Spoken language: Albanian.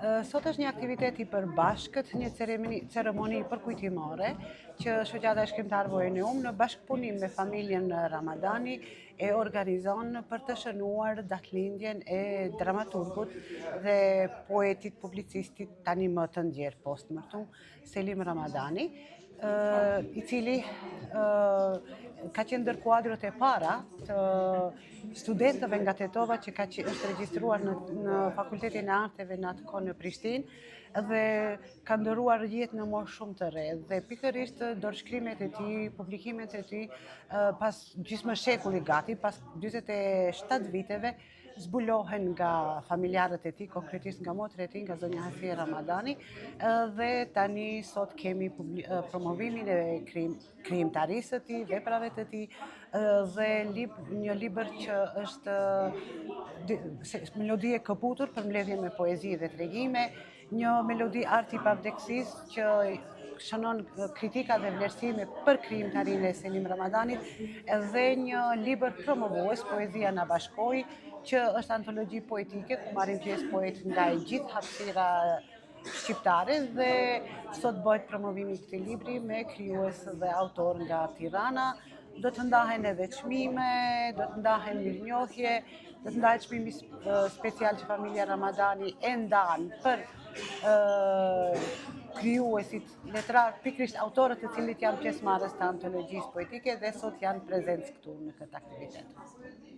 Sot është një aktivitet i përbashkët, një ceremoni përkujtimore që Shoqata e Shkrimtarëve UNEUM në bashkëpunim me familjen Ramadani e organizon për të shënuar datëlindjen e dramaturgut dhe poetit, publicistit tani më të ndjerë postmortem, Selim Ramadani, i cili ka qenë ndër kuadrët e para të studentëve nga Tetova që është regjistruar në Fakultetin e Arteve në atë kohë në Prishtinë dhe ka ndëruar jetë në moshë shumë të re dhe pikërisht dorëshkrimet e tij, publikimet e tij pas gjysmë shekulli gati, pas 47 viteve zbulohen nga familjarët e tij, konkretisht nga motra e tij, nga zonja Hasije Ramadani, dhe tani sot kemi promovimin e krijimtarisë së tij, veprave të tij dhe një libër që është melodi e këputur për mbledhje me poezi dhe tregime, një melodi arti pa vdekësisë që shënon kritika dhe vlerësime për krijimtarinë e Selim Ramadanit dhe një libër promovues, Poezia na bashkoi, që është antologji poetike ku marrin pjesë poetë nga e gjithë hapësira shqiptare dhe sot bëhet promovimi i këtij libri me krijues dhe autor nga Tirana. Do të ndahen edhe çmime, do të ndahen mirënjohje, do të ndahet çmimi special që familja Ramadani e ndan për krijuesit letrar, pikërisht autorët të cilët janë pjesëmarrës të antologjisë poetike dhe sot janë prezencë këtu në këtë aktivitet.